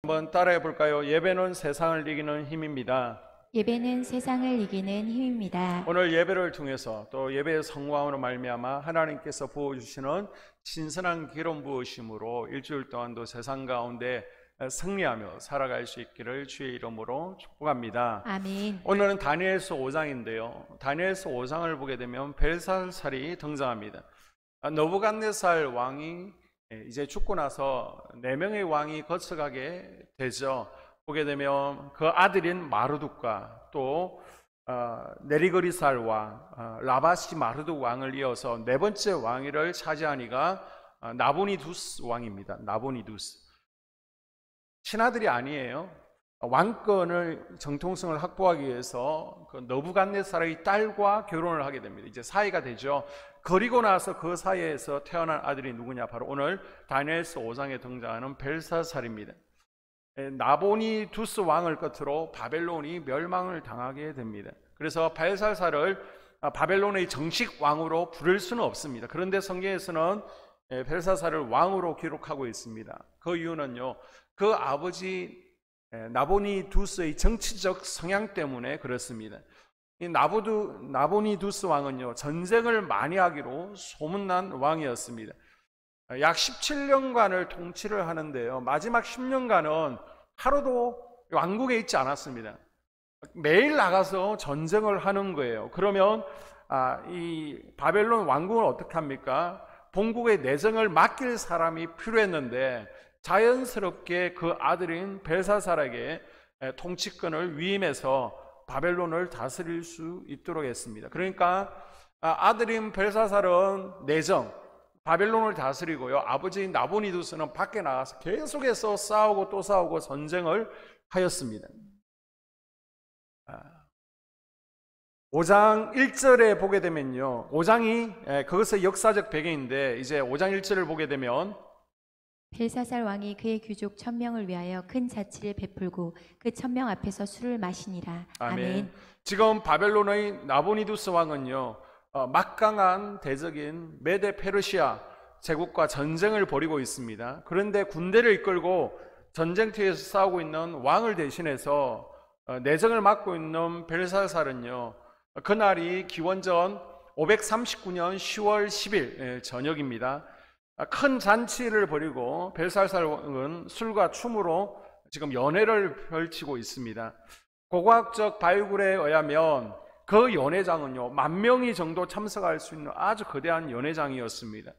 한번 따라해 볼까요? 예배는 세상을 이기는 힘입니다. 예배는 세상을 이기는 힘입니다. 오늘 예배를 통해서 또 예배의 성광으로 말미암아 하나님께서 부어주시는 신선한 기름 부으심으로 일주일 동안도 세상 가운데 승리하며 살아갈 수 있기를 주의 이름으로 축복합니다. 아멘. 오늘은 다니엘서 5장인데요. 다니엘서 5장을 보게 되면 벨사살이 등장합니다. 느부갓네살 왕이 이제 죽고 나서 4명의 왕이 거쳐가게 되죠. 보게 되면 그 아들인 마르둑과 또 네리거리살 왕, 라바시 마르둑 왕을 이어서 4번째 왕위를 차지하니가 나보니두스 왕입니다. 나보니두스. 신하들이 아니에요. 왕권을 정통성을 확보하기 위해서 그 느부갓네살의 딸과 결혼을 하게 됩니다. 이제 사이가 되죠. 그리고 나서 그 사이에서 태어난 아들이 누구냐? 바로 오늘 다니엘서 5장에 등장하는 벨사살입니다. 나보니두스 왕을 끝으로 바벨론이 멸망을 당하게 됩니다. 그래서 벨사살을 바벨론의 정식 왕으로 부를 수는 없습니다. 그런데 성경에서는 벨사살을 왕으로 기록하고 있습니다. 그 이유는요, 그 아버지 나보니두스의 정치적 성향 때문에 그렇습니다. 이 나보니두스 왕은요, 전쟁을 많이 하기로 소문난 왕이었습니다. 약 17년간을 통치를 하는데요, 마지막 10년간은 하루도 왕국에 있지 않았습니다. 매일 나가서 전쟁을 하는 거예요. 그러면 이 바벨론 왕국은 어떻게 합니까? 본국의 내정을 맡길 사람이 필요했는데 자연스럽게 그 아들인 벨사살에게 통치권을 위임해서 바벨론을 다스릴 수 있도록 했습니다. 그러니까 아들인 벨사살은 내정, 바벨론을 다스리고요, 아버지인 나보니두스는 밖에 나가서 계속해서 싸우고 또 싸우고 전쟁을 하였습니다. 5장 1절에 보게 되면요, 5장이 그것의 역사적 배경인데, 이제 5장 1절을 보게 되면 벨사살 왕이 그의 귀족 1000명을 위하여 큰 자치를 베풀고 그 1000명 앞에서 술을 마시니라. 아멘. 지금 바벨론의 나보니두스 왕은요, 막강한 대적인 메데 페르시아 제국과 전쟁을 벌이고 있습니다. 그런데 군대를 이끌고 전쟁터에서 싸우고 있는 왕을 대신해서 내정을 맡고 있는 벨사살은요, 그날이 기원전 539년 10월 10일 저녁입니다. 큰 잔치를 벌이고 벨사살 왕은 술과 춤으로 지금 연회를 펼치고 있습니다. 고고학적 발굴에 의하면 그 연회장은요, 10,000명이 정도 참석할 수 있는 아주 거대한 연회장이었습니다.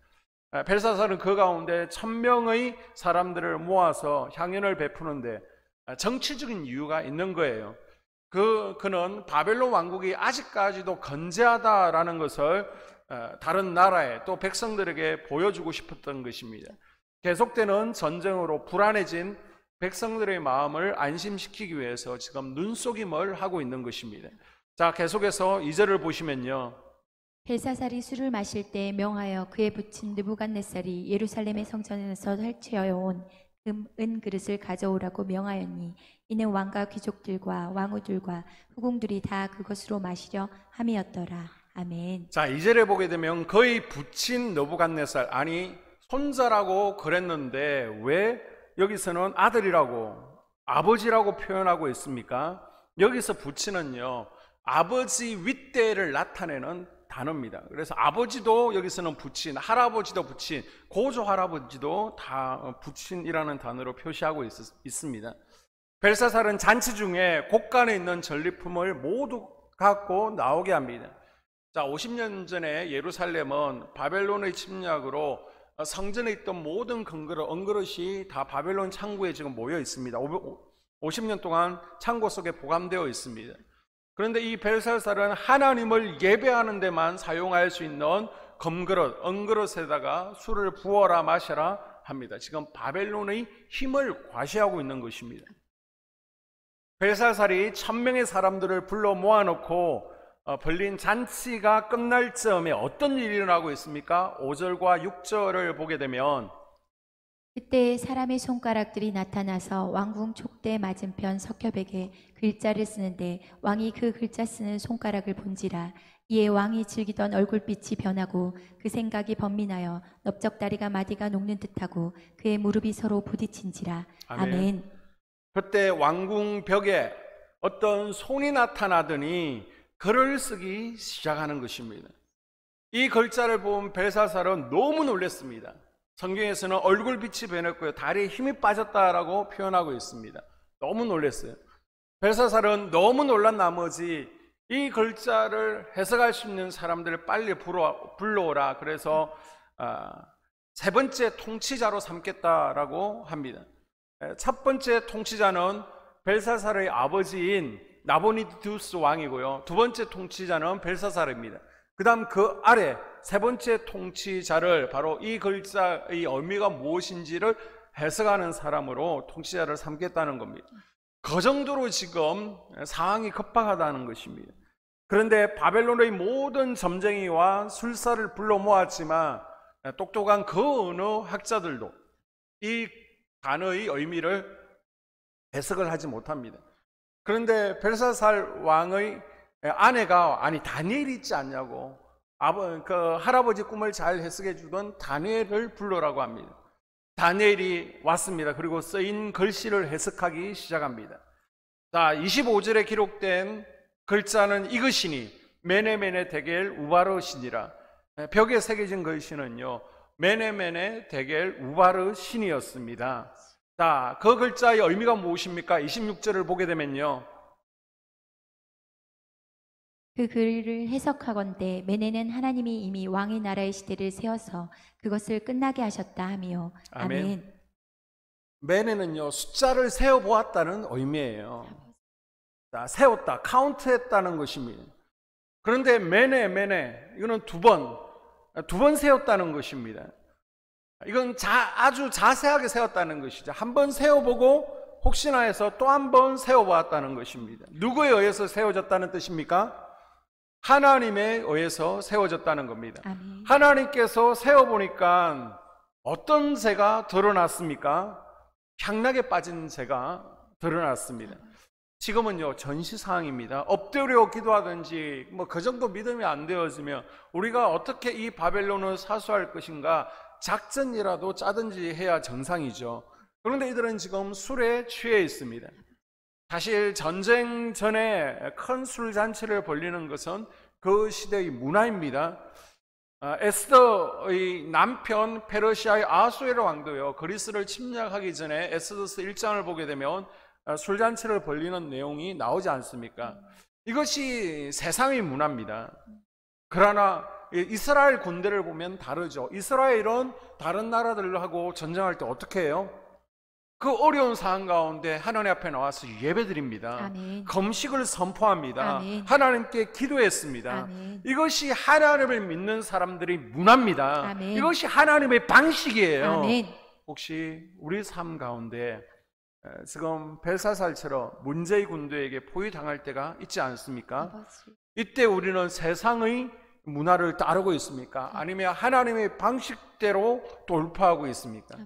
벨사살은 그 가운데 1000명의 사람들을 모아서 향연을 베푸는데 정치적인 이유가 있는 거예요. 그는 바벨론 왕국이 아직까지도 건재하다라는 것을 다른 나라에 또 백성들에게 보여주고 싶었던 것입니다. 계속되는 전쟁으로 불안해진 백성들의 마음을 안심시키기 위해서 지금 눈속임을 하고 있는 것입니다. 자, 계속해서 2절을 보시면요, 벨사살이 술을 마실 때 명하여 그의 부친 느부갓네살이 예루살렘의 성전에서 설치어온 은 그릇을 가져오라고 명하였니 이는 왕과 귀족들과 왕후들과 후궁들이 다 그것으로 마시려 함이었더라. 아멘. 자, 2절에 보게 되면 거의 부친 느부갓네살, 아니 손자라고 그랬는데 왜 여기서는 아들이라고 아버지라고 표현하고 있습니까? 여기서 부친은요, 아버지 윗대를 나타내는 단어입니다. 그래서 아버지도 여기서는 부친, 할아버지도 부친, 고조 할아버지도 다 부친이라는 단어로 표시하고 있습니다. 벨사살은 잔치 중에 곳간에 있는 전리품을 모두 갖고 나오게 합니다. 자, 50년 전에 예루살렘은 바벨론의 침략으로 성전에 있던 모든 은그릇이 다 바벨론 창고에 지금 모여 있습니다. 50년 동안 창고 속에 보관되어 있습니다. 그런데 이 벨사살은 하나님을 예배하는 데만 사용할 수 있는 금그릇, 은그릇에다가 술을 부어라 마셔라 합니다. 지금 바벨론의 힘을 과시하고 있는 것입니다. 벨사살이 1000명의 사람들을 불러 모아놓고 벌린 잔치가 끝날 즈음에 어떤 일이 일어나고 있습니까? 5절과 6절을 보게 되면 그때 사람의 손가락들이 나타나서 왕궁 촉대 맞은편 석협에게 글자를 쓰는데 왕이 그 글자 쓰는 손가락을 본지라. 이에 왕이 즐기던 얼굴빛이 변하고 그 생각이 번민하여 넓적다리가 마디가 녹는 듯하고 그의 무릎이 서로 부딪힌지라. 아멘. 그때 왕궁 벽에 어떤 손이 나타나더니 글을 쓰기 시작하는 것입니다. 이 글자를 본 벨사살은 너무 놀랐습니다. 성경에서는 얼굴빛이 변했고요, 다리에 힘이 빠졌다라고 표현하고 있습니다. 너무 놀랐어요. 벨사살은 너무 놀란 나머지 이 글자를 해석할 수 있는 사람들을 빨리 불러오라. 그래서 세 번째 통치자로 삼겠다라고 합니다. 첫 번째 통치자는 벨사살의 아버지인 나보니두스 왕이고요, 두 번째 통치자는 벨사살입니다. 그 다음 그 아래 세 번째 통치자를 바로 이 글자의 의미가 무엇인지를 해석하는 사람으로 통치자를 삼겠다는 겁니다. 그 정도로 지금 상황이 급박하다는 것입니다. 그런데 바벨론의 모든 점쟁이와 술사를 불러 모았지만 똑똑한 그 어느 학자들도 이 단어의 의미를 해석을 하지 못합니다. 그런데 벨사살 왕의 아내가 아니 다니엘이 있지 않냐고 그 할아버지 꿈을 잘 해석해 주던 다니엘을 불러라고 합니다. 다니엘이 왔습니다. 그리고 쓰인 글씨를 해석하기 시작합니다. 자, 25절에 기록된 글자는 이것이니 메네메네 데겔 우바르신이라. 벽에 새겨진 글씨는요, 메네메네 데겔 우바르신이었습니다. 자, 그 글자의 의미가 무엇입니까? 26절을 보게 되면요, 그 글을 해석하건대 메네는 하나님이 이미 왕의 나라의 시대를 세워서 그것을 끝나게 하셨다 하며. 아멘. 메네는요, 숫자를 세어보았다는 의미예요. 자, 세웠다, 카운트했다는 것입니다. 그런데 메네 이거는 두 번 세웠다는 것입니다. 이건 아주 자세하게 세웠다는 것이죠. 한 번 세워보고 혹시나 해서 또 한 번 세워보았다는 것입니다. 누구에 의해서 세워졌다는 뜻입니까? 하나님에 의해서 세워졌다는 겁니다. 아멘. 하나님께서 세워보니까 어떤 죄가 드러났습니까? 향락에 빠진 죄가 드러났습니다. 지금은요, 전시 상황입니다. 엎드려 기도하든지 그 정도 믿음이 안 되어지면 우리가 어떻게 이 바벨론을 사수할 것인가 작전이라도 짜든지 해야 정상이죠. 그런데 이들은 지금 술에 취해 있습니다. 사실 전쟁 전에 큰 술잔치를 벌리는 것은 그 시대의 문화입니다. 에스더의 남편 페르시아의 아수에르 왕도요, 그리스를 침략하기 전에 에스더서 1장을 보게 되면 술잔치를 벌리는 내용이 나오지 않습니까? 이것이 세상의 문화입니다. 그러나 이스라엘 군대를 보면 다르죠. 이스라엘은 다른 나라들하고 전쟁할 때 어떻게 해요? 그 어려운 상황 가운데 하나님 앞에 나와서 예배드립니다. 아멘. 금식을 선포합니다. 아멘. 하나님께 기도했습니다. 아멘. 이것이 하나님을 믿는 사람들의 문화입니다. 아멘. 이것이 하나님의 방식이에요. 아멘. 혹시 우리 삶 가운데 지금 벨사살처럼 문제의 군대에게 포위당할 때가 있지 않습니까? 이때 우리는 세상의 문화를 따르고 있습니까? 아니면 하나님의 방식대로 돌파하고 있습니까?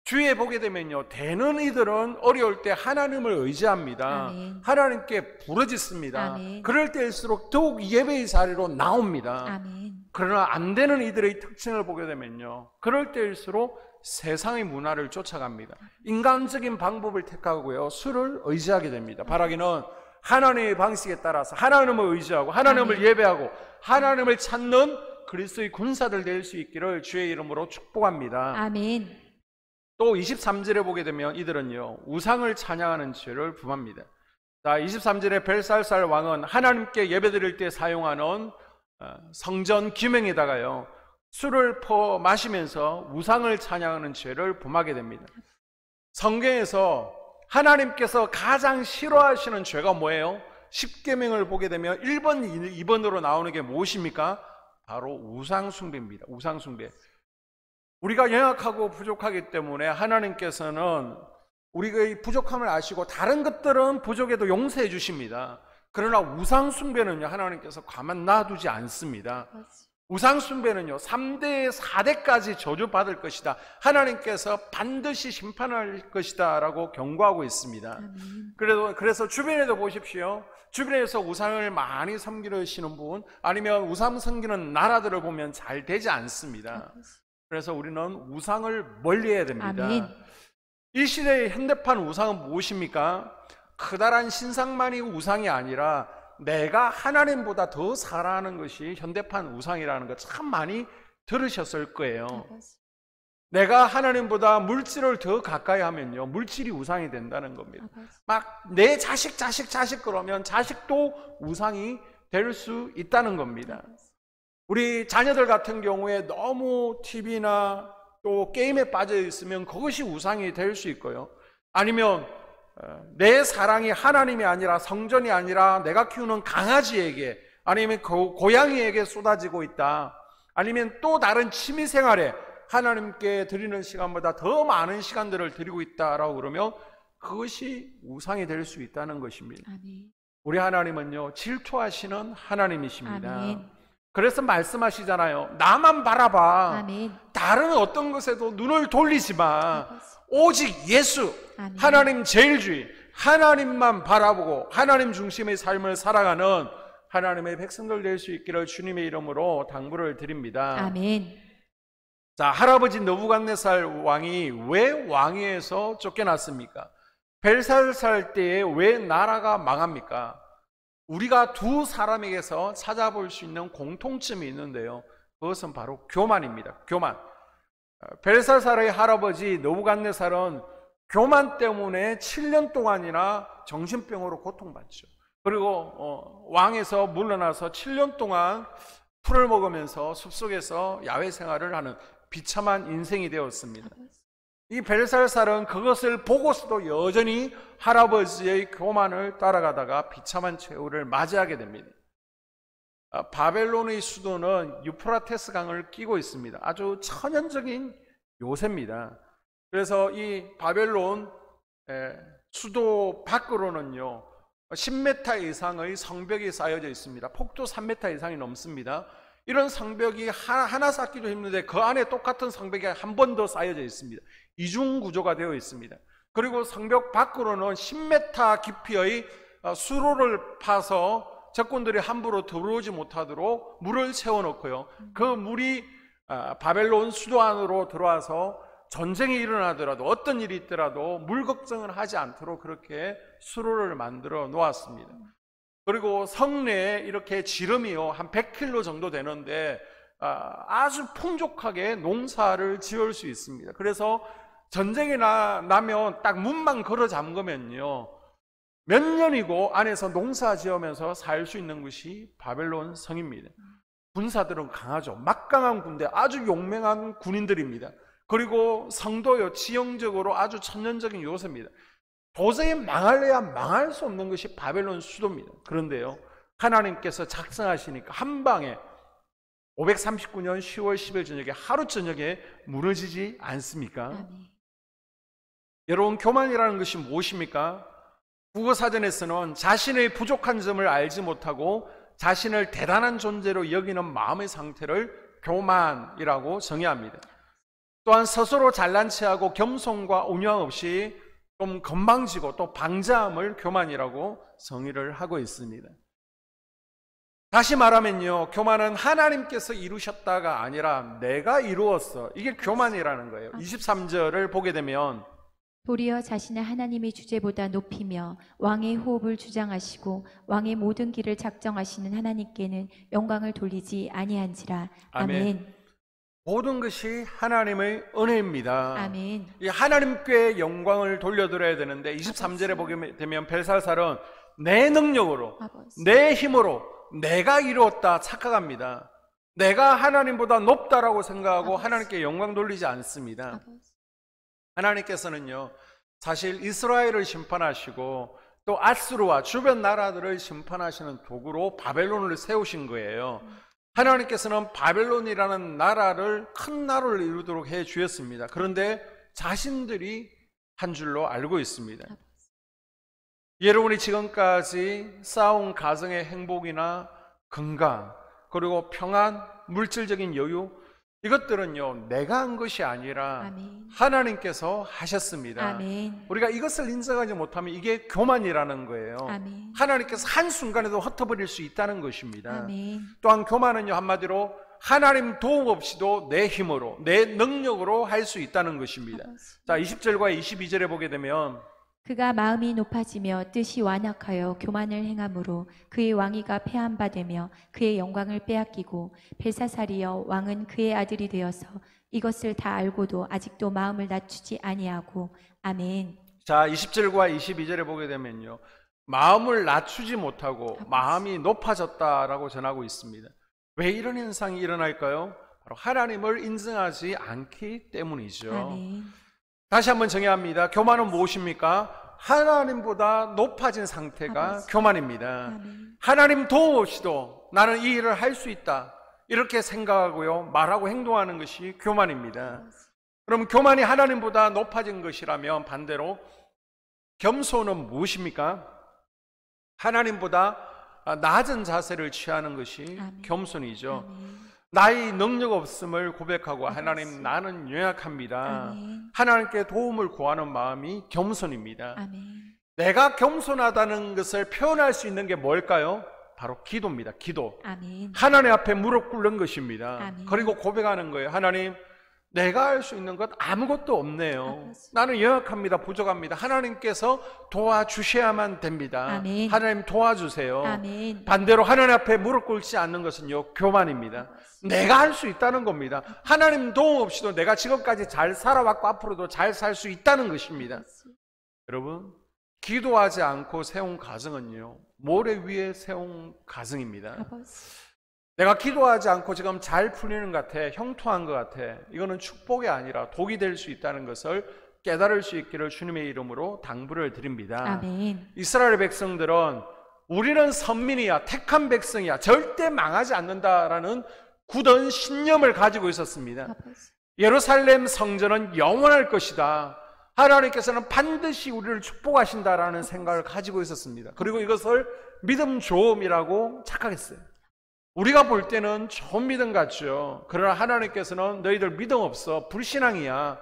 주위에 보게 되면요, 되는 이들은 어려울 때 하나님을 의지합니다. 아멘. 하나님께 부르짖습니다. 아멘. 그럴 때일수록 더욱 예배의 자리로 나옵니다. 아멘. 그러나 안 되는 이들의 특징을 보게 되면요, 그럴 때일수록 세상의 문화를 쫓아갑니다. 인간적인 방법을 택하고요, 술을 의지하게 됩니다. 바라기는 하나님의 방식에 따라서 하나님을 의지하고 하나님을 아멘. 예배하고 하나님을 찾는 그리스도의 군사들 될 수 있기를 주의 이름으로 축복합니다. 아멘. 또 23절에 보게 되면 이들은요, 우상을 찬양하는 죄를 범합니다. 자, 23절에 벨살살 왕은 하나님께 예배드릴 때 사용하는 성전 기명에다가요, 술을 퍼 마시면서 우상을 찬양하는 죄를 범하게 됩니다. 성경에서 하나님께서 가장 싫어하시는 죄가 뭐예요? 10계명을 보게 되면 1번, 2번으로 나오는 게 무엇입니까? 바로 우상숭배입니다. 우상숭배. 우리가 연약하고 부족하기 때문에 하나님께서는 우리의 부족함을 아시고 다른 것들은 부족해도 용서해 주십니다. 그러나 우상숭배는요, 하나님께서 가만 놔두지 않습니다. 우상숭배는요, 3대, 4대까지 저주받을 것이다. 하나님께서 반드시 심판할 것이다 라고 경고하고 있습니다. 그래서 주변에도 보십시오. 주변에서 우상을 많이 섬기시는 분, 아니면 우상 섬기는 나라들을 보면 잘 되지 않습니다. 그래서 우리는 우상을 멀리해야 됩니다. 아멘. 이 시대의 현대판 우상은 무엇입니까? 커다란 신상만이 우상이 아니라 내가 하나님보다 더 사랑하는 것이 현대판 우상이라는 거 참 많이 들으셨을 거예요. 내가 하나님보다 물질을 더 가까이 하면요, 물질이 우상이 된다는 겁니다. 막 내 자식 그러면 자식도 우상이 될 수 있다는 겁니다. 우리 자녀들 같은 경우에 너무 TV나 또 게임에 빠져 있으면 그것이 우상이 될 수 있고요. 아니면 내 사랑이 하나님이 아니라 성전이 아니라 내가 키우는 강아지에게 아니면 고양이에게 쏟아지고 있다. 아니면 또 다른 취미생활에 하나님께 드리는 시간보다 더 많은 시간들을 드리고 있다라고 그러면 그것이 우상이 될 수 있다는 것입니다. 아멘. 우리 하나님은요, 질투하시는 하나님이십니다. 아멘. 그래서 말씀하시잖아요. 나만 바라봐. 아멘. 다른 어떤 것에도 눈을 돌리지 마. 오직 예수, 아멘. 하나님 제일주의, 하나님만 바라보고 하나님 중심의 삶을 살아가는 하나님의 백성들 될 수 있기를 주님의 이름으로 당부를 드립니다. 아멘. 자, 할아버지 느부갓네살 왕이 왜 왕위에서 쫓겨났습니까? 벨사살 때에 왜 나라가 망합니까? 우리가 두 사람에게서 찾아볼 수 있는 공통점이 있는데요, 그것은 바로 교만입니다. 교만. 벨사살의 할아버지 느부갓네살은 교만 때문에 7년 동안이나 정신병으로 고통받죠. 그리고 왕에서 물러나서 7년 동안 풀을 먹으면서 숲속에서 야외 생활을 하는 비참한 인생이 되었습니다. 이 벨사살은 그것을 보고서도 여전히 할아버지의 교만을 따라가다가 비참한 최후를 맞이하게 됩니다. 바벨론의 수도는 유프라테스 강을 끼고 있습니다. 아주 천연적인 요새입니다. 그래서 이 바벨론 수도 밖으로는요 10m 이상의 성벽이 쌓여져 있습니다. 폭도 3m 이상이 넘습니다. 이런 성벽이 하나 쌓기도 힘든데 그 안에 똑같은 성벽이 한 번 더 쌓여져 있습니다. 이중 구조가 되어 있습니다. 그리고 성벽 밖으로는 10m 깊이의 수로를 파서 적군들이 함부로 들어오지 못하도록 물을 채워놓고요, 그 물이 바벨론 수도 안으로 들어와서 전쟁이 일어나더라도 어떤 일이 있더라도 물 걱정을 하지 않도록 그렇게 수로를 만들어 놓았습니다. 그리고 성내에 이렇게 지름이요 한 100km 정도 되는데 아주 풍족하게 농사를 지을 수 있습니다. 그래서 전쟁이 나면 딱 문만 걸어 잠그면요 몇 년이고 안에서 농사 지으면서 살 수 있는 것이 바벨론 성입니다. 군사들은 강하죠. 막강한 군대, 아주 용맹한 군인들입니다. 그리고 성도요 지형적으로 아주 천연적인 요새입니다. 도저히 망할래야 망할 수 없는 것이 바벨론 수도입니다. 그런데요, 하나님께서 작성하시니까 한 방에 539년 10월 10일 저녁에 하루 저녁에 무너지지 않습니까? 아멘. 여러분, 교만이라는 것이 무엇입니까? 국어사전에서는 자신의 부족한 점을 알지 못하고 자신을 대단한 존재로 여기는 마음의 상태를 교만이라고 정의합니다. 또한 스스로 잘난 체하고 겸손과 온유함 없이 좀 건방지고 또 방자함을 교만이라고 정의를 하고 있습니다. 다시 말하면요, 교만은 하나님께서 이루셨다가 아니라 내가 이루었어, 이게 교만이라는 거예요. 23절을 보게 되면 도리어 자신을 하나님의 주제보다 높이며 왕의 호흡을 주장하시고 왕의 모든 길을 작정하시는 하나님께는 영광을 돌리지 아니한지라. 아멘. 아멘. 모든 것이 하나님의 은혜입니다. 아멘. 이 하나님께 영광을 돌려드려야 되는데 23절에 보게 되면 벨사살은 내 능력으로 아버지. 내 힘으로 내가 이루었다 착각합니다. 내가 하나님보다 높다라고 생각하고 하나님께 영광 돌리지 않습니다. 하나님께서는요 사실 이스라엘을 심판하시고 또 아수르와 주변 나라들을 심판하시는 도구로 바벨론을 세우신 거예요. 하나님께서는 바벨론이라는 나라를 큰 나라를 이루도록 해 주셨습니다. 그런데 자신들이 한 줄로 알고 있습니다. 여러분이 지금까지 쌓아온 가정의 행복이나 건강, 그리고 평안, 물질적인 여유, 이것들은요 내가 한 것이 아니라 아멘. 하나님께서 하셨습니다. 아멘. 우리가 이것을 인정하지 못하면 이게 교만이라는 거예요. 아멘. 하나님께서 한순간에도 흩어버릴 수 있다는 것입니다. 아멘. 또한 교만은요 한마디로 하나님 도움 없이도 내 힘으로, 내 능력으로 할 수 있다는 것입니다. 자, 20절과 22절에 보게 되면 그가 마음이 높아지며 뜻이 완악하여 교만을 행함으로 그의 왕위가 폐한 바 되며 그의 영광을 빼앗기고 벨사살이여 왕은 그의 아들이 되어서 이것을 다 알고도 아직도 마음을 낮추지 아니하고 아멘. 자, 20절과 22절에 보게 되면요, 마음을 낮추지 못하고 마음이 높아졌다라고 전하고 있습니다. 왜 이런 현상이 일어날까요? 바로 하나님을 인정하지 않기 때문이죠. 아멘. 다시 한번 정의합니다. 교만은 무엇입니까? 하나님보다 높아진 상태가 교만입니다. 아멘. 하나님 도움 없이도 나는 이 일을 할 수 있다, 이렇게 생각하고요, 말하고 행동하는 것이 교만입니다. 그럼 교만이 하나님보다 높아진 것이라면 반대로 겸손은 무엇입니까? 하나님보다 낮은 자세를 취하는 것이 아멘. 겸손이죠. 아멘. 나의 능력 없음을 고백하고 하나님, 나는 연약합니다. 아멘. 하나님께 도움을 구하는 마음이 겸손입니다. 아멘. 내가 겸손하다는 것을 표현할 수 있는 게 뭘까요? 바로 기도입니다. 기도. 아멘. 하나님 앞에 무릎 꿇는 것입니다. 아멘. 그리고 고백하는 거예요. 하나님, 내가 할 수 있는 것 아무것도 없네요. 나는 연약합니다. 부족합니다. 하나님께서 도와주셔야만 됩니다. 아멘. 하나님 도와주세요. 아멘. 반대로 하나님 앞에 무릎 꿇지 않는 것은요, 교만입니다. 내가 할 수 있다는 겁니다. 하나님 도움 없이도 내가 지금까지 잘 살아왔고 앞으로도 잘 살 수 있다는 것입니다. 여러분, 기도하지 않고 세운 가정은요, 모래 위에 세운 가정입니다. 아버지. 내가 기도하지 않고 지금 잘 풀리는 것 같아, 형통한 것 같아, 이거는 축복이 아니라 독이 될 수 있다는 것을 깨달을 수 있기를 주님의 이름으로 당부를 드립니다. 아멘. 이스라엘 백성들은 우리는 선민이야, 택한 백성이야, 절대 망하지 않는다라는 굳은 신념을 가지고 있었습니다. 아버지. 예루살렘 성전은 영원할 것이다, 하나님께서는 반드시 우리를 축복하신다라는 생각을 가지고 있었습니다. 그리고 이것을 믿음 좋음이라고 착각했어요. 우리가 볼 때는 좋은 믿음 같죠. 그러나 하나님께서는 너희들 믿음 없어, 불신앙이야,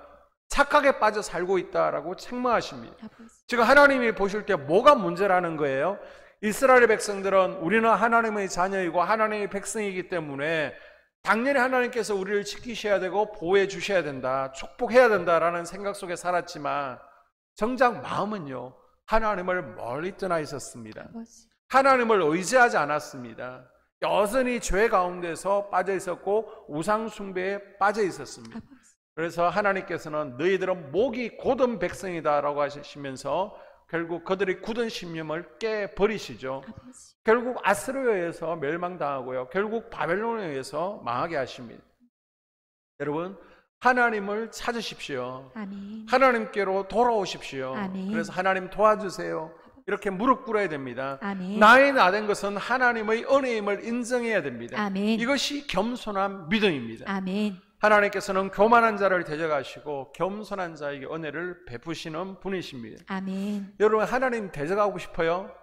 착각에 빠져 살고 있다라고 책망하십니다. 아버지. 지금 하나님이 보실 때 뭐가 문제라는 거예요? 이스라엘 백성들은 우리는 하나님의 자녀이고 하나님의 백성이기 때문에 당연히 하나님께서 우리를 지키셔야 되고 보호해 주셔야 된다, 축복해야 된다라는 생각 속에 살았지만 정작 마음은요, 하나님을 멀리 떠나 있었습니다. 아버지. 하나님을 의지하지 않았습니다. 여전히 죄 가운데서 빠져 있었고 우상 숭배에 빠져 있었습니다. 아버지. 그래서 하나님께서는 너희들은 목이 곧은 백성이다라고 하시면서 결국 그들의 굳은 신념을 깨버리시죠. 아버지. 결국 아스르에 의해서 멸망당하고요, 결국 바벨론에 의해서 망하게 하십니다. 여러분, 하나님을 찾으십시오. 아멘. 하나님께로 돌아오십시오. 아멘. 그래서 하나님 도와주세요, 이렇게 무릎 꿇어야 됩니다. 아멘. 나의 나된 것은 하나님의 은혜임을 인정해야 됩니다. 아멘. 이것이 겸손한 믿음입니다. 아멘. 하나님께서는 교만한 자를 대적하시고 겸손한 자에게 은혜를 베푸시는 분이십니다. 아멘. 여러분, 하나님 대적하고 싶어요?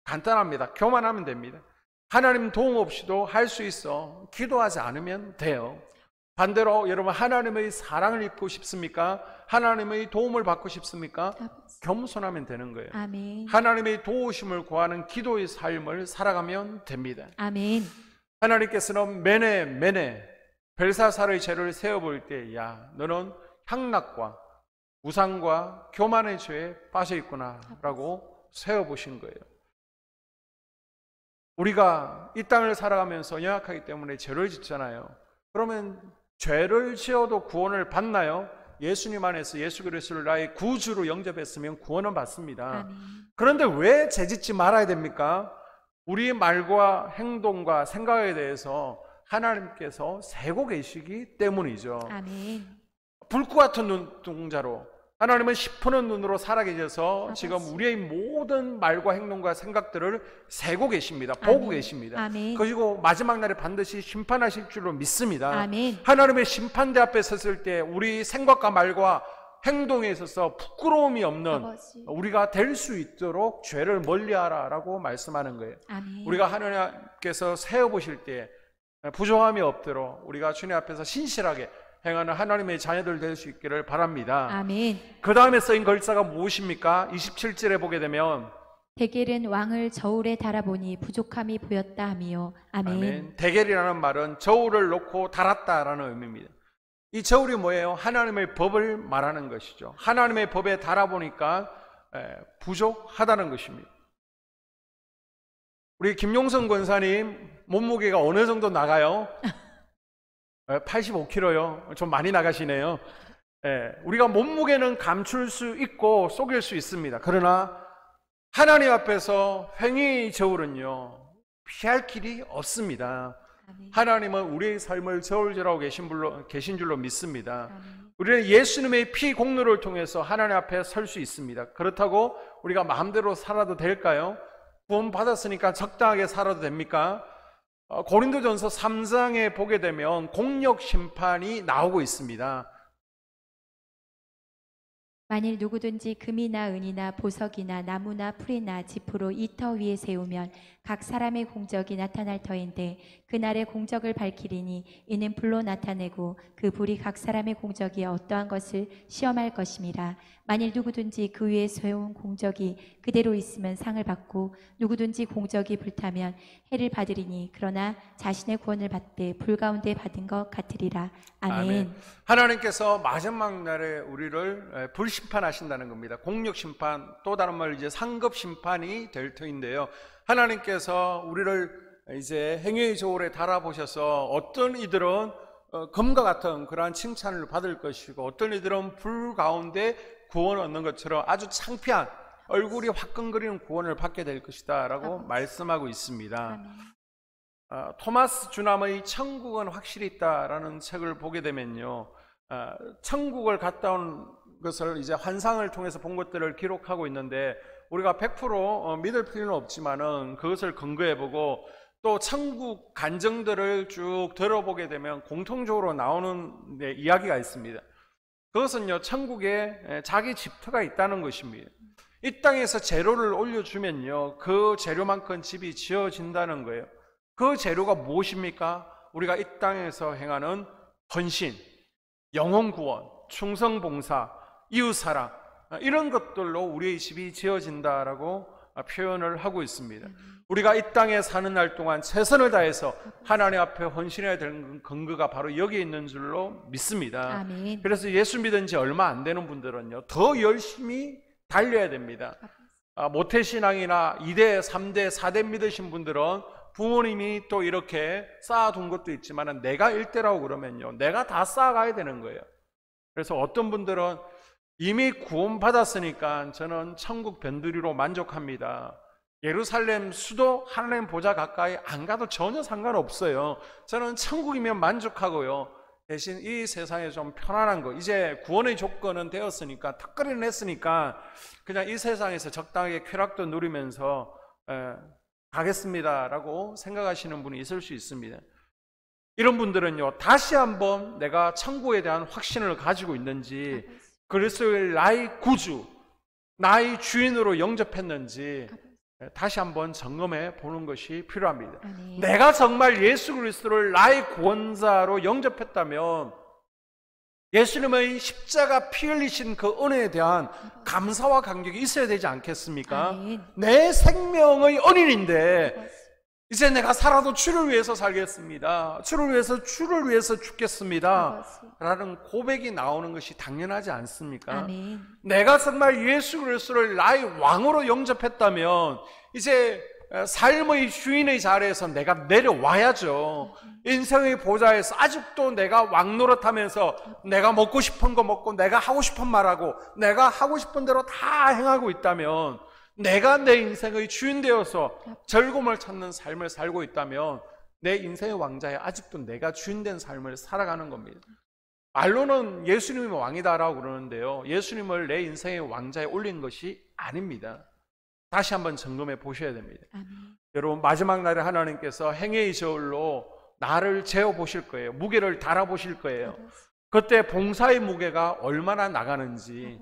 간단합니다. 교만하면 됩니다. 하나님 도움 없이도 할 수 있어. 기도하지 않으면 돼요. 반대로 여러분, 하나님의 사랑을 입고 싶습니까? 하나님의 도움을 받고 싶습니까? 아버지. 겸손하면 되는 거예요. 아멘. 하나님의 도우심을 구하는 기도의 삶을 살아가면 됩니다. 아멘. 하나님께서는 매네 벨사살의 죄를 세어볼 때, 야, 너는 향락과 우상과 교만의 죄에 빠져 있구나 라고 세어보신 거예요. 우리가 이 땅을 살아가면서 연약하기 때문에 죄를 짓잖아요. 그러면 죄를 지어도 구원을 받나요? 예수님 안에서 예수 그리스도를 나의 구주로 영접했으면 구원은 받습니다. 아멘. 그런데 왜 죄 짓지 말아야 됩니까? 우리의 말과 행동과 생각에 대해서 하나님께서 세고 계시기 때문이죠. 아멘. 불꽃 같은 눈동자로 하나님은 시퍼런 눈으로 살아계셔서 아버지. 지금 우리의 모든 말과 행동과 생각들을 세고 계십니다. 보고 아멘. 계십니다. 아멘. 그리고 마지막 날에 반드시 심판하실 줄로 믿습니다. 아멘. 하나님의 심판대 앞에 섰을 때 우리 생각과 말과 행동에 있어서 부끄러움이 없는 아버지. 우리가 될 수 있도록 죄를 멀리하라라고 말씀하는 거예요. 아멘. 우리가 하나님께서 세어보실 때 부정함이 없도록 우리가 주님 앞에서 신실하게 행하는 하나님의 자녀들 될 수 있기를 바랍니다. 아멘. 그 다음에 쓰인 글자가 무엇입니까? 27절에 보게 되면 대겔은 왕을 저울에 달아보니 부족함이 보였다 하며 아멘. 아멘. 대겔이라는 말은 저울을 놓고 달았다라는 의미입니다. 이 저울이 뭐예요? 하나님의 법을 말하는 것이죠. 하나님의 법에 달아보니까 부족하다는 것입니다. 우리 김용성 권사님 몸무게가 어느 정도 나가요? 85kg요. 좀 많이 나가시네요. 우리가 몸무게는 감출 수 있고 속일 수 있습니다. 그러나 하나님 앞에서 횡의 저울은요, 피할 길이 없습니다. 아멘. 하나님은 우리의 삶을 저울질하고 계신 줄로 믿습니다. 아멘. 우리는 예수님의 피 공로를 통해서 하나님 앞에 설 수 있습니다. 그렇다고 우리가 마음대로 살아도 될까요? 구원 받았으니까 적당하게 살아도 됩니까? 고린도전서 3장에 보게 되면 공역 심판이 나오고 있습니다. 만일 누구든지 금이나 은이나 보석이나 나무나 풀이나 지푸로 이 터 위에 세우면 각 사람의 공적이 나타날 터인데 그날의 공적을 밝히리니 이는 불로 나타내고 그 불이 각 사람의 공적이 어떠한 것을 시험할 것임이라. 만일 누구든지 그 위에 세운 공적이 그대로 있으면 상을 받고 누구든지 공적이 불타면 해를 받으리니 그러나 자신의 구원을 받되 불 가운데 받은 것 같으리라. 아멘. 하나님께서 마지막 날에 우리를 불심판하신다는 겁니다. 공역 심판, 또 다른 말로 이제 상급 심판이 될 터인데요. 하나님께서 우리를 이제 행위의 저울에 달아보셔서 어떤 이들은 검과 같은 그러한 칭찬을 받을 것이고 어떤 이들은 불 가운데 구원을 얻는 것처럼 아주 창피한 얼굴이 화끈거리는 구원을 받게 될 것이다 라고 말씀하고 있습니다. 토마스 주남의 천국은 확실히 있다라는 책을 보게 되면요, 천국을 갔다 온 것을 이제 환상을 통해서 본 것들을 기록하고 있는데 우리가 100% 믿을 필요는 없지만은 그것을 근거해보고 또 천국 간증들을 쭉 들어보게 되면 공통적으로 나오는 이야기가 있습니다. 그것은요, 천국에 자기 집터가 있다는 것입니다. 이 땅에서 재료를 올려주면요, 그 재료만큼 집이 지어진다는 거예요. 그 재료가 무엇입니까? 우리가 이 땅에서 행하는 헌신, 영혼구원, 충성봉사, 이웃사랑, 이런 것들로 우리의 집이 지어진다라고 표현을 하고 있습니다. 우리가 이 땅에 사는 날 동안 최선을 다해서 하나님 앞에 헌신해야 되는 근거가 바로 여기에 있는 줄로 믿습니다. 아멘. 그래서 예수 믿은 지 얼마 안 되는 분들은요, 더 열심히 달려야 됩니다. 모태신앙이나 2대, 3대, 4대 믿으신 분들은 부모님이 또 이렇게 쌓아둔 것도 있지만 내가 1대라고 그러면요, 내가 다 쌓아가야 되는 거예요. 그래서 어떤 분들은 이미 구원받았으니까 저는 천국 변두리로 만족합니다. 예루살렘 수도 하나님 보좌 가까이 안 가도 전혀 상관없어요. 저는 천국이면 만족하고요. 대신 이 세상에 좀 편안한 거, 이제 구원의 조건은 되었으니까, 특권을 냈으니까 그냥 이 세상에서 적당하게 쾌락도 누리면서 가겠습니다라고 생각하시는 분이 있을 수 있습니다. 이런 분들은요, 다시 한번 내가 천국에 대한 확신을 가지고 있는지, 그리스도를 나의 구주, 나의 주인으로 영접했는지 다시 한번 점검해 보는 것이 필요합니다. 아멘. 내가 정말 예수 그리스도를 나의 구원자로 영접했다면 예수님의 십자가 피 흘리신 그 은혜에 대한 감사와 감격이 있어야 되지 않겠습니까? 아멘. 내 생명의 은인인데 이제 내가 살아도 주를 위해서 살겠습니다. 주를 위해서 죽겠습니다. 라는 고백이 나오는 것이 당연하지 않습니까? 아멘. 내가 정말 예수 그리스도를 나의 왕으로 영접했다면 이제 삶의 주인의 자리에서 내가 내려와야죠. 인생의 보좌에서 아직도 내가 왕 노릇하면서 내가 먹고 싶은 거 먹고 내가 하고 싶은 말 하고 내가 하고 싶은 대로 다 행하고 있다면, 내가 내 인생의 주인 되어서 즐거움을 찾는 삶을 살고 있다면 내 인생의 왕자에 아직도 내가 주인 된 삶을 살아가는 겁니다. 말로는 예수님이 왕이다라고 그러는데요, 예수님을 내 인생의 왕자에 올린 것이 아닙니다. 다시 한번 점검해 보셔야 됩니다. 아멘. 여러분, 마지막 날에 하나님께서 행위의 저울로 나를 재어 보실 거예요. 무게를 달아 보실 거예요. 그때 봉사의 무게가 얼마나 나가는지,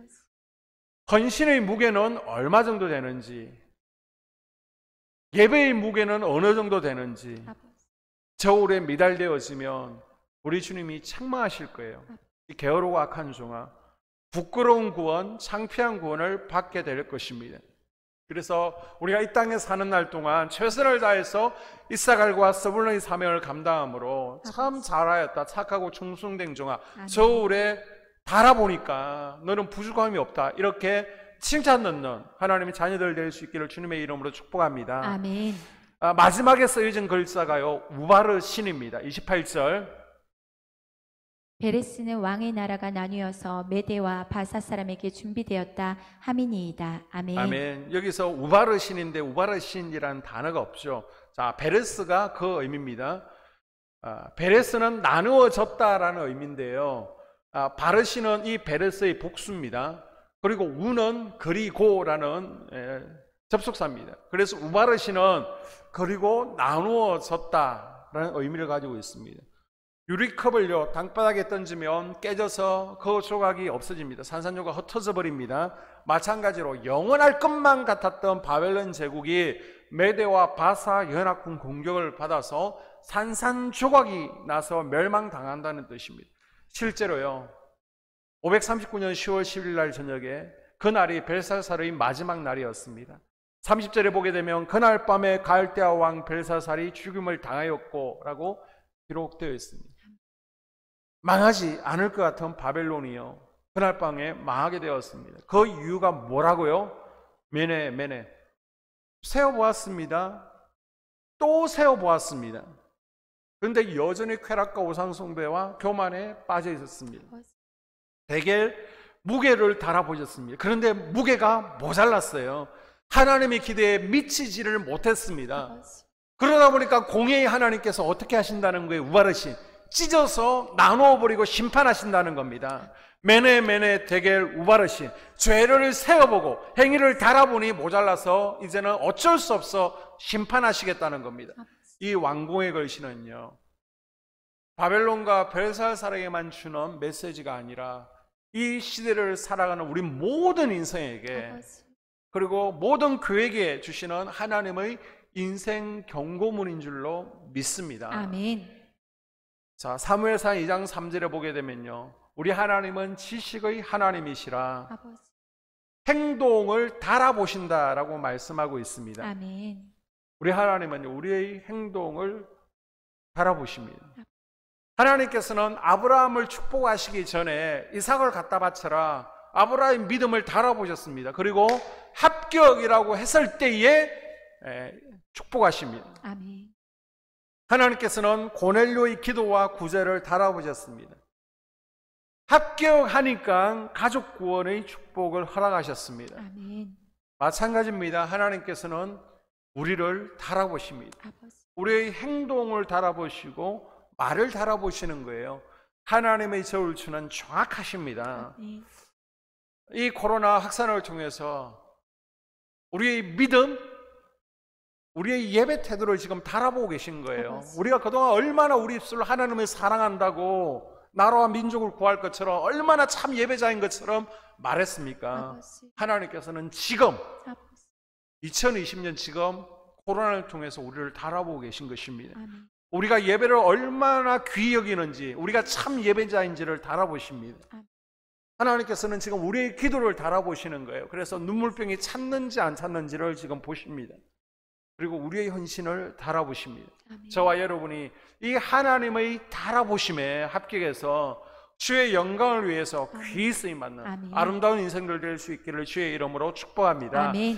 헌신의 무게는 얼마 정도 되는지, 예배의 무게는 어느 정도 되는지, 저울에 미달되어지면 우리 주님이 책망하실 거예요. 이 게으르고 악한 종아, 부끄러운 구원, 창피한 구원을 받게 될 것입니다. 그래서 우리가 이 땅에 사는 날 동안 최선을 다해서 이사갈과 스불론의 사명을 감당함으로 참 잘하였다, 착하고 충성된 종아, 저울에 달아보니까 너는 부족함이 없다, 이렇게 칭찬 넣는 하나님의 자녀들 될 수 있기를 주님의 이름으로 축복합니다. 아멘. 마지막에 쓰여진 글자가요, 우바르 신입니다. 28절. 베레스는 왕의 나라가 나뉘어서 메대와 바사 사람에게 준비되었다 함이니이다. 아멘. 아멘. 여기서 우바르 신인데 우바르 신이라는 단어가 없죠. 자, 베레스가 그 의미입니다. 베레스는 나누어졌다라는 의미인데요. 바르신은 이 베레스의 복수입니다. 그리고 우는 그리고라는 접속사입니다. 그래서 우바르신은 그리고 나누어졌다라는 의미를 가지고 있습니다. 유리컵을요, 땅바닥에 던지면 깨져서 그 조각이 없어집니다. 산산조각 흩어져 버립니다. 마찬가지로 영원할 것만 같았던 바벨론 제국이 메대와 바사 연합군 공격을 받아서 산산조각이 나서 멸망당한다는 뜻입니다. 실제로요, 539년 10월 10일 날 저녁에 그날이 벨사살의 마지막 날이었습니다. 30절에 보게 되면 그날 밤에 갈대아 왕 벨사살이 죽임을 당하였고 라고 기록되어 있습니다. 망하지 않을 것 같은 바벨론이요, 그날 밤에 망하게 되었습니다. 그 이유가 뭐라고요? 메네 세어보았습니다. 또 세어보았습니다. 그런데 여전히 쾌락과 우상숭배와 교만에 빠져 있었습니다. 대개 무게를 달아보셨습니다. 그런데 무게가 모자랐어요. 하나님의 기대에 미치지를 못했습니다. 그러다 보니까 공의의 하나님께서 어떻게 하신다는 거예요? 우바르신, 찢어서 나누어버리고 심판하신다는 겁니다. 메네 데겔 우바르신, 죄를 세어보고 행위를 달아보니 모자라서 이제는 어쩔 수 없어 심판하시겠다는 겁니다. 이 왕궁의 걸신은요, 바벨론과 벨사살에게만 주는 메시지가 아니라 이 시대를 살아가는 우리 모든 인생에게, 그리고 모든 교회에게 주시는 하나님의 인생 경고문인 줄로 믿습니다. 아멘. 자, 사무엘상 2장 3절에 보게 되면요, 우리 하나님은 지식의 하나님이시라 아버지. 행동을 달아보신다라고 말씀하고 있습니다. 아멘. 우리 하나님은 우리의 행동을 달아보십니다. 하나님께서는 아브라함을 축복하시기 전에 이삭을 갖다 바쳐라, 아브라함의 믿음을 달아보셨습니다. 그리고 합격이라고 했을 때에 축복하십니다. 아멘. 하나님께서는 고넬료의 기도와 구제를 달아보셨습니다. 합격하니까 가족 구원의 축복을 허락하셨습니다. 아멘. 마찬가지입니다. 하나님께서는 우리를 달아보십니다. 아버지. 우리의 행동을 달아보시고 말을 달아보시는 거예요. 하나님의 저울추는 정확하십니다. 아멘. 이 코로나 확산을 통해서 우리의 믿음, 우리의 예배 태도를 지금 달아보고 계신 거예요. 우리가 그동안 얼마나 우리 입술로 하나님을 사랑한다고 나라와 민족을 구할 것처럼 얼마나 참 예배자인 것처럼 말했습니까? 하나님께서는 지금 2020년 지금 코로나를 통해서 우리를 달아보고 계신 것입니다. 우리가 예배를 얼마나 귀히 여기는지, 우리가 참 예배자인지를 달아보십니다. 하나님께서는 지금 우리의 기도를 달아보시는 거예요. 그래서 눈물병이 찼는지 안 찼는지를 지금 보십니다. 그리고 우리의 헌신을 달아보십니다. 아멘. 저와 여러분이 이 하나님의 달아보심에 합격해서 주의 영광을 위해서 귀히 쓰임받는 아멘. 아름다운 인생들 될 수 있기를 주의 이름으로 축복합니다. 아멘.